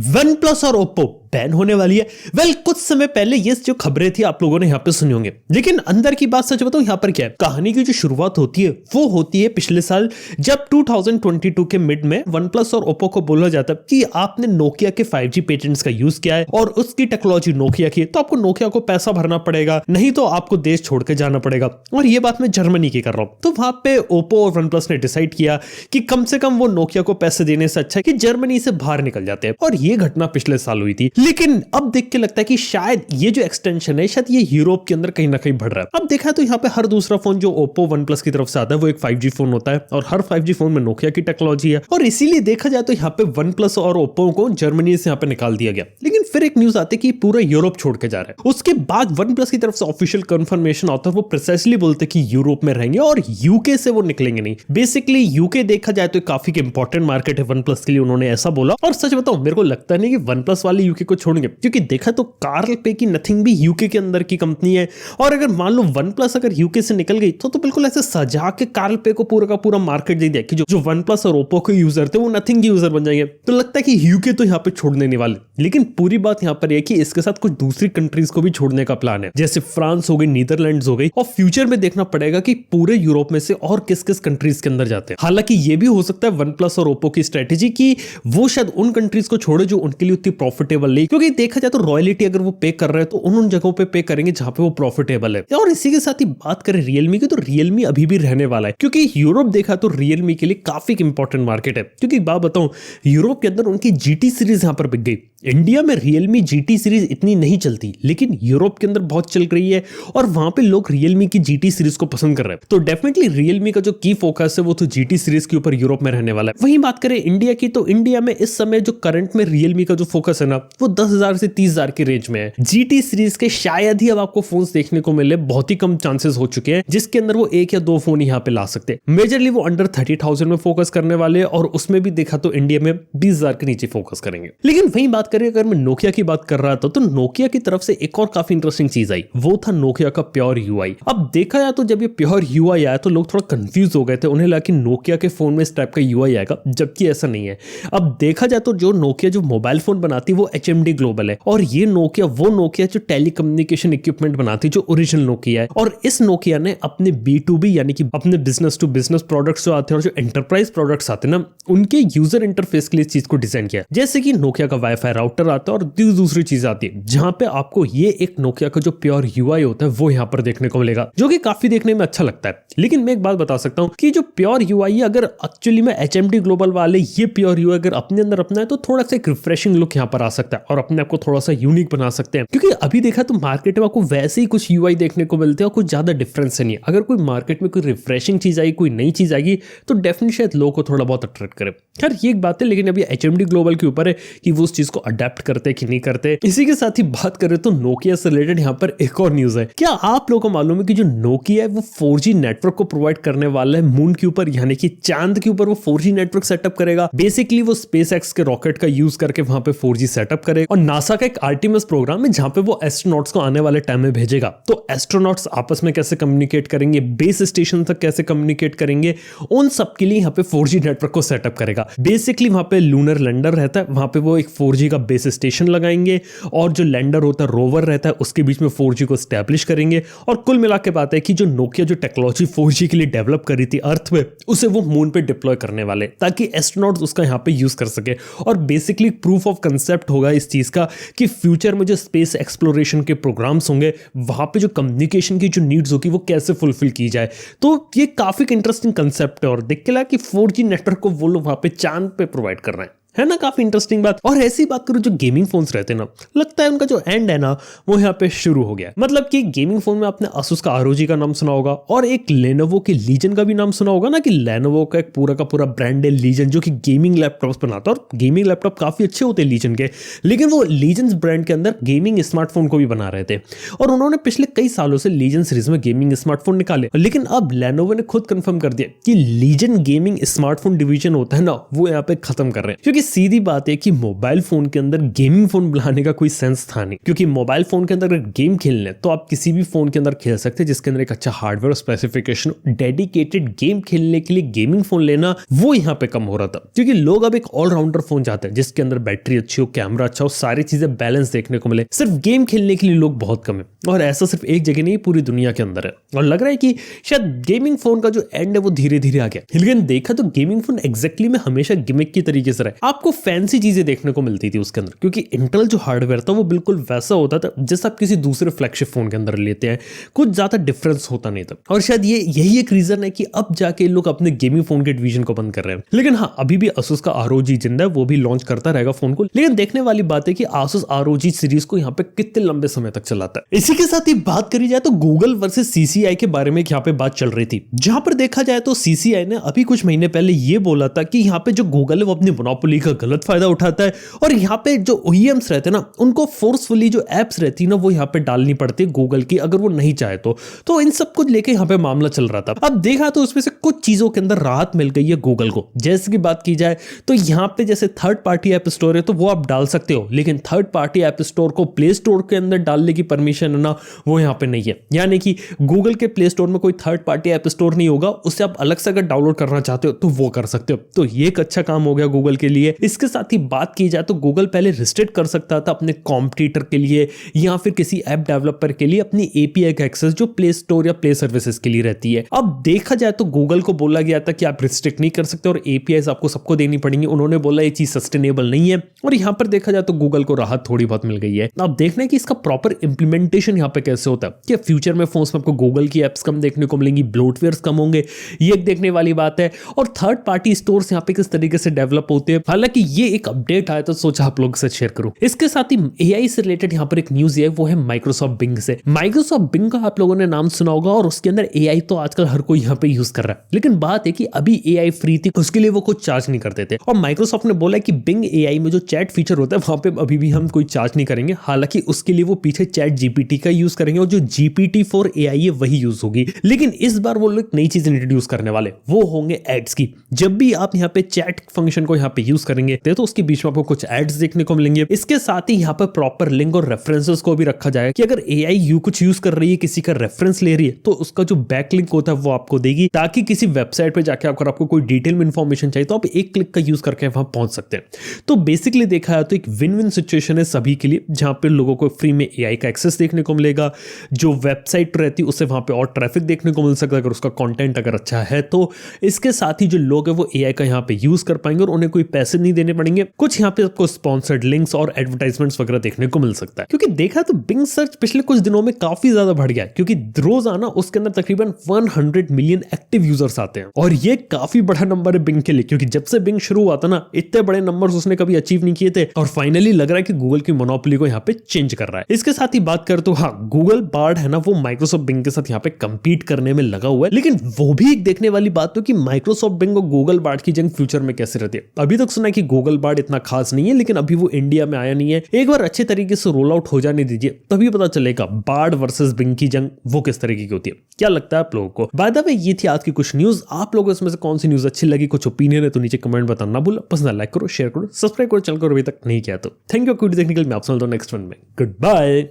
One plus और Oppo ban होने वाली है। वेल, कुछ समय पहले ये जो खबरें थी आप लोगों ने यहाँ पे सुनी होंगे, लेकिन अंदर की बात सच बताऊं यहाँ पर क्या है, कहानी की जो शुरुआत होती है वो होती है पिछले साल, जब 2022 के मिड में वन प्लस और ओप्पो को बोला जाता है कि आपने नोकिया के 5G पेटेंट्स का यूज किया है और उसकी टेक्नोलॉजी नोकिया की, तो आपको नोकिया को पैसा भरना पड़ेगा, नहीं तो आपको देश छोड़ के जाना पड़ेगा। और ये बात मैं जर्मनी की कर रहा हूं। तो वहां पे ओप्पो और वन प्लस ने डिसाइड किया कि कम से कम वो नोकिया को पैसे देने से अच्छा है कि जर्मनी से बाहर निकल जाते हैं, और ये घटना पिछले साल हुई थी। लेकिन अब देख के लगता है कि शायद ये जो एक्सटेंशन है शायद ये यूरोप के अंदर कहीं ना कहीं बढ़ रहा है। अब देखा तो यहाँ पे हर दूसरा फोन जो ओप्पो वन प्लस की तरफ से आता है वो एक 5G फोन होता है, और हर 5G फोन में नोकिया की टेक्नोलॉजी है, और इसीलिए देखा जाए तो यहाँ पे वन प्लस और ओप्पो को जर्मनी से यहाँ पे निकाल दिया गया। लेकिन फिर एक न्यूज आती है कि पूरा यूरोप छोड़ के जा रहा है। उसके बाद वन प्लस की तरफ से ऑफिशियल कंफर्मेशन आता है, वो प्रिसाइसली बोलते कि यूरोप में रहेंगे और यूके से वो निकलेंगे नहीं। बेसिकली यूके देखा जाए तो काफी इंपॉर्टेंट मार्केट है वन प्लस के लिए, उन्होंने ऐसा बोला। और सच बताऊं मेरे को लगता नहीं कि वन प्लस वाले यूके को छोड़ेंगे, क्योंकि देखा तो कार्ल पे की नथिंग भी यूके के अंदर की कंपनी है, और अगर मान लो वन प्लस अगर यूके से निकल गई तो बिल्कुल ऐसे सजा के कार्ल पे को पूरा का पूरा मार्केट दे दिया कि जो वन प्लस और ओप्पो के यूजर थे वो नथिंग के यूजर बन जाएंगे। तो लगता है कि यूके तो यहाँ पे छोड़ने नहीं वाले। लेकिन पूरी बात यहाँ पर है कि इसके साथ कुछ दूसरी कंट्रीज को भी छोड़ने का प्लान है, जैसे फ्रांस हो गई, नीदरलैंड्स हो गई, और फ्यूचर में देखना पड़ेगा कि पूरे यूरोप में से और किस किस कंट्रीज के अंदर जाते हैं। हालांकि ये भी हो सकता है वन प्लस और ओप्पो की स्ट्रेटेजी की वो शायद उन कंट्रीज को छोड़े जो उनके लिए उतनी प्रॉफिटेबल नहीं, क्योंकि देखा जाए तो रॉयल्टी अगर वो पे कर रहे हैं तो उन जगहों पे पे करेंगे जहां पे वो प्रॉफिटेबल है। और इसी के साथ ही बात करें रियलमी की, तो रियलमी अभी भी रहने वाला है, क्योंकि यूरोप देखा तो रियलमी के लिए काफी इंपॉर्टेंट मार्केट है। क्योंकि बात बताऊं, यूरोप के अंदर उनकी GT सीरीज यहां पर बिक गई। इंडिया में रियलमी GT सीरीज इतनी नहीं चलती, लेकिन यूरोप के अंदर बहुत चल रही है, और वहां पे लोग रियलमी की GT सीरीज को पसंद कर रहे हैं। तो डेफिनेटली रियलमी का जो की फोकस है वो तो GT सीरीज के ऊपर यूरोप में रहने वाला है। वहीं बात करें इंडिया की, तो इंडिया में इस समय जो करंट में रियलमी का जो फोकस है ना, वो 10,000 से 30,000 के रेंज में है। GT सीरीज के शायद ही अब आपको फोन देखने को मिले, बहुत ही कम चांसेस हो चुके हैं जिसके अंदर वो एक या दो फोन यहाँ पे ला सकते हैं। मेजरली वो अंडर 30,000 में फोकस करने वाले, और उसमें भी देखा तो इंडिया में 20,000 के नीचे फोकस करेंगे। लेकिन वहीं बात करें, अगर मैं नोकिया की बात कर रहा था, तो नोकिया की तरफ से एक और काफी इंटरेस्टिंग चीज आई, वो था नोकिया का प्योर UI। अब देखा जाए तो जब ये प्योर UI आया तो लोग थोड़ा कंफ्यूज हो गए थे, उन्हें लगा कि नोकिया के फोन में इस टाइप का UI आएगा, जबकि ऐसा नहीं है। अब देखा जाए तो जो नोकिया जो मोबाइल फोन बनाती है वो HMD ग्लोबल है, और ये नोकिया वो नोकिया जो टेलीकम्युनिकेशन इक्विपमेंट बनाती है, जो ओरिजिनल नोकिया है। और इस नोकिया ने अपने B2B यानी कि अपने बिजनेस टू बिजनेस प्रोडक्ट्स जो आते हैं और जो एंटरप्राइज प्रोडक्ट्स आते हैं ना, उनके यूजर इंटरफेस के लिए इस चीज को डिजाइन किया। जैसे कि नोकिया का वाईफाई राउटर आता है और दूसरी चीज आती है, जहां पे आपको ये एक नोकिया का जो प्योर UI होता है वो यहाँ पर देखने को मिलेगा, जो कि काफी देखने में अच्छा लगता है। लेकिन मैं एक बात बता सकता हूँ कि जो प्योर UI है, अगर एक्चुअली में HMD ग्लोबल वाले ये प्योर UI अगर अपने अंदर अपना है तो थोड़ा सा एक रिफ्रेशिंग लुक यहाँ पर आ सकता है, और अपने आप को थोड़ा सा यूनिक बना सकते हैं। क्योंकि अभी देखा तो मार्केट में आपको वैसे ही कुछ UI देखने को मिलते हैं और कुछ ज्यादा डिफरेंस नहीं है। अगर कोई मार्केट में कोई रिफ्रेशिंग चीज आएगी, कोई नई चीज आएगी, तो डेफिनेटली शायद लोगों को थोड़ा बहुत अट्रैक्ट करे। खैर ये एक बात है, लेकिन अभी HMD ग्लोबल के ऊपर है कि वो उस चीज को अडेप्ट करते हैं कि नहीं करते। इसी के साथ ही बात करें तो नोकिया से रिलेटेड यहाँ पर एक और न्यूज है। क्या आप लोगों को मालूम है कि जो नोकिया है वो 4G नेटवर्क को प्रोवाइड करने वाला है मून के ऊपर, यानी कि चांद के ऊपर वो 4G नेटवर्क सेटअप करेगा। बेसिकली वो SpaceX के रॉकेट का यूज करके वहां पे 4G सेटअप करेगा, और नासा का एक आर्टिमिस प्रोग्राम है जहां पे वो एस्ट्रोनॉट्स को आने वाले टाइम में भेजेगा। तो एस्ट्रोनॉट्स आपस में कैसे कम्युनिकेट करेंगे, बेस स्टेशन तक कैसे कम्युनिकेट करेंगे, उन सब के लिए यहाँ पे 4G नेटवर्क को सेटअप करेगा। बेसिकली वहां पे लूनर लैंडर रहता है, वहां पे वो एक 4G का बेस स्टेशन लगाएंगे, और जो लैंडर होता है रोवर रहता है उसके बीच में 4G को स्टैब्लिश करेंगे। और कुल मिला के बात है कि जो नोकिया जो टेक्नोलॉजी 4G के लिए डेवलप करी थी अर्थ में, उसे वो मून पे डिप्लॉय करने वाले, ताकि एस्ट्रोनॉट्स उसका यहाँ पे यूज कर सके। और बेसिकली प्रूफ ऑफ कंसेप्ट होगा इस चीज का कि फ्यूचर में जो स्पेस एक्सप्लोरेशन के प्रोग्राम्स होंगे, वहां पे जो कम्युनिकेशन की जो नीड्स होगी वो कैसे फुलफिल की जाए। तो ये काफी इंटरेस्टिंग कंसेप्ट है, और देख के लगा कि 4G नेटवर्क को वो लोग वहां पे चांद पे प्रोवाइड कर रहे हैं, है ना, काफी इंटरेस्टिंग बात। और ऐसी बात करूं, जो गेमिंग फोन्स रहते हैं ना, लगता है उनका जो एंड है ना वो यहाँ पे शुरू हो गया। मतलब कि गेमिंग फोन में आपने Asus का ROG का नाम सुना होगा, और एक Lenovo के Legion का भी नाम सुना होगा ना, कि Lenovo का एक पूरा का पूरा ब्रांड है Legion, जो कि गेमिंग लैपटॉप्स बनाता है, और गेमिंग लैपटॉप काफी अच्छे होते हैं Legion के। लेकिन वो Legion ब्रांड के अंदर गेमिंग स्मार्टफोन को भी बना रहे थे, और उन्होंने पिछले कई सालों से Legion सीरीज में गेमिंग स्मार्टफोन निकाले। लेकिन अब Lenovo ने खुद कंफर्म कर दिया कि Legion गेमिंग स्मार्टफोन डिवीजन होता है ना, वो यहाँ पे खत्म कर रहे हैं, क्योंकि सीधी बात है कि मोबाइल फोन के अंदर गेमिंग फोन बुलाने का कोई सेंस था नहीं, क्योंकि मोबाइल फोन के अंदर अगर गेम खेलने तो आप किसी भी फोन के अंदर खेल सकते हैं जिसके अंदर एक अच्छा हार्डवेयर स्पेसिफिकेशन, डेडिकेटेड गेम खेलने के लिए गेमिंग फोन लेना वो यहाँ पे कम हो रहा था, क्योंकि लोग अब एक ऑलराउंडर फोन चाहते हैं जिसके अंदर बैटरी अच्छी हो, कैमरा अच्छा हो, सारी चीजें बैलेंस देखने को मिले। सिर्फ गेम खेलने के लिए लोग बहुत कम है, और ऐसा सिर्फ एक जगह नहीं पूरी दुनिया के अंदर है। और लग रहा है कि शायद गेमिंग फोन का जो एंड है वो धीरे धीरे आ गया। लेकिन देखा तो गेमिंग फोन एग्जैक्टली में हमेशा गिमिक की तरीके से रहे। आपको फैंसी चीजें देखने को मिलती थी उसके अंदर, क्योंकि इंटेल जो हार्डवेयर था वो बिल्कुल वैसा होता था जैसा आप किसी दूसरे फ्लैगशिप फोन के अंदर लेते हैं, कुछ ज्यादा डिफरेंस होता नहीं था। और शायद यही एक रीजन है कि अब जाके लोग अपने गेमिंग फोन के डिवीजन को बंद कर रहे हैं। लेकिन हाँ, अभी भी Asus का ROG जिंदा है, वो भी लॉन्च करता रहेगा फोन को। लेकिन देखने वाली बात है कि Asus ROG सीरीज को यहाँ पे कितने लंबे समय तक चलाता है। इसी के साथ ही बात करी जाए तो गूगल वर्सेस CCI के बारे में यहाँ पे बात चल रही थी, जहां पर देखा जाए तो CCI ने अभी कुछ महीने पहले ये बोला था कि यहाँ पे जो गूगल है वो अपनी मोनोपोली का गलत फायदा उठाता है, और यहाँ पे जो OEMs रहते हैं ना उनको फोर्सफुली जो एप्स रहती है ना वो यहाँ पे डालनी पड़ती है गूगल की, अगर वो नहीं चाहे तो इन सब कुछ लेके यहाँ पे मामला चल रहा था। अब देखा तो उसमें से कुछ चीजों के अंदर राहत मिल गई है गूगल को। जैसे की बात की जाए तो यहाँ पे जैसे थर्ड पार्टी ऐप स्टोर है तो वो आप डाल सकते हो, लेकिन थर्ड पार्टी ऐप स्टोर को प्ले स्टोर के अंदर डालने की परमिशन है ना वो यहाँ पे नहीं है। यानी कि गूगल के प्ले स्टोर में कोई थर्ड पार्टी ऐप स्टोर नहीं होगा, उससे आप अलग से अगर डाउनलोड करना चाहते हो तो वो कर सकते हो। तो ये एक अच्छा काम हो गया गूगल के लिए। इसके साथ ही बात की जाए तो गूगल पहले रिस्ट्रिक्ट कर सकता था अपने कॉम्पिटिटर के लिए या फिर किसी ऐप डेवलपर के लिए अपनी API का एक्सेस जो प्ले स्टोर या प्ले सर्विसेज के लिए रहती है। अब देखा जाए तो गूगल को बोला गया था कि आप रिस्ट्रिक्ट नहीं कर सकते और APIs आपको सबको देनी पड़ेंगी। उन्होंने बोला ये चीज सस्टेनेबल नहीं है, और यहाँ पर देखा जाए तो गूगल को राहत थोड़ी बहुत मिल गई है। अब देखना है कि इसका प्रॉपर इंप्लीमेंटेशन यहाँ पे कैसे होता है, कि फ्यूचर में फोन्स में आपको गूगल की एप्स कम देखने को मिलेंगी, ब्लोटवेयर्स कम होंगे, ये एक देखने वाली बात है। और थर्ड पार्टी स्टोर्स यहाँ पे किस तरीके से डेवलप होते हैं, हालांकि ये एक अपडेट आया तो सोचा आप लोगों से शेयर करूं। इसके साथ ही AI से रिलेटेड यहाँ पर एक न्यूज है, वो है माइक्रोसॉफ्ट बिंग से। माइक्रोसॉफ्ट बिंग का आप लोगों ने नाम सुना होगा, और उसके अंदर AI तो आजकल हर कोई यहाँ पे यूज कर रहा है। लेकिन बात है कि अभी AI फ्री थी, उसके लिए वो कुछ चार्ज नहीं करते थे, और माइक्रोसॉफ्ट ने बोला कि बिंग AI में जो चैट फीचर होता है वहां पे अभी भी हम कोई चार्ज नहीं करेंगे। हालांकि उसके लिए वो पीछे चैट GPT का यूज करेंगे, और जो GPT-4 AI है वही यूज होगी। लेकिन इस बार वो लोग नई चीज इंट्रोड्यूस करने वाले, वो होंगे एड्स की। जब भी आप यहाँ पे चैट फंक्शन को यहाँ पे यूज करेंगे तो उसके बीच में आपको कुछ एड्स देखने को मिलेंगे। इसके साथ ही यहाँ पर प्रॉपर लिंक और रेफरेंसेस को भी रखा जाएगा कि अगर AI कुछ यूज कर रही है, किसी का रेफरेंस ले रही है, तो उसका जो बैक लिंक होता है वो आपको देगी, ताकि किसी वेबसाइट पे जाके अगर आपको कोई डिटेल में इंफॉर्मेशन चाहिए तो आप एक क्लिक का यूज करके वहां पहुंच सकते हैं। तो बेसिकली देखा है तो एक विन विन सिचुएशन है सभी के लिए, जहां पे लोगों को फ्री में AI का एक्सेस देखने को मिलेगा, जो वेबसाइट रहती है उससे वहां पे और ट्रैफिक देखने को मिल सकता है अगर उसका कंटेंट अगर अच्छा है तो। इसके साथ ही जो लोग है वो AI का यहाँ पे यूज कर पाएंगे और उन्हें कोई पैसे नहीं देने पड़ेंगे। कुछ यहाँ पे आपको स्पॉन्सर्ड लिंक्स और एडवर्टाइजमेंट्स वगैरह देखने को मिल सकता है, क्योंकि देखा तो बिंग सर्च पिछले कुछ दिनों में काफी ज्यादा बढ़ गया है, क्योंकि रोजाना उसके अंदर तकरीबन 100 मिलियन एक्टिव यूजर्स आते हैं, और ये काफी बड़ा नंबर है बिंग के लिए, क्योंकि जब से बिंग शुरू हुआ था ना इतने बड़े नंबर्स उसने कभी अचीव नहीं किए थे, और फाइनली लग रहा है कि गूगल की मोनोपोली को यहाँ पे चेंज कर रहा है। इसके साथ ही बात कर तो हाँ, गूगल बार्ड है ना वो माइक्रोसॉफ्ट बिंग के साथ यहाँ पे कंपीट करने में लगा हुआ है, लेकिन वो भी एक देखने वाली बात तो कि माइक्रोसॉफ्ट बिंग और गूगल बार्ड की जंग फ्यूचर में कैसे रहती है। अभी तक सुना है कि गूगल बार्ड इतना खास नहीं है, लेकिन अभी वो इंडिया में आया नहीं है। एक बार अच्छे तरीके से रोल आउट हो जाने दीजिए, तभी पता चलेगा बार्ड वर्सेस बिंग की जंग वो किस तरीके की होती है। क्या लगता है आप लोगों को? बाय द वे ये थी आज की कुछ न्यूज। आप लोगों इसमें से कौन सी न्यूज अच्छी लगी, कुछ ओपिनियन है तो नीचे कमेंट बताना भूल। पसंद लाइक करो, शेयर करो, सब्सक्राइब करो, चैनल को अभी तक नहीं किया तो। थैंक यू वीडियो देखने के लिए। मैं आपसे मिलता हूं नेक्स्ट वन में। Good bye.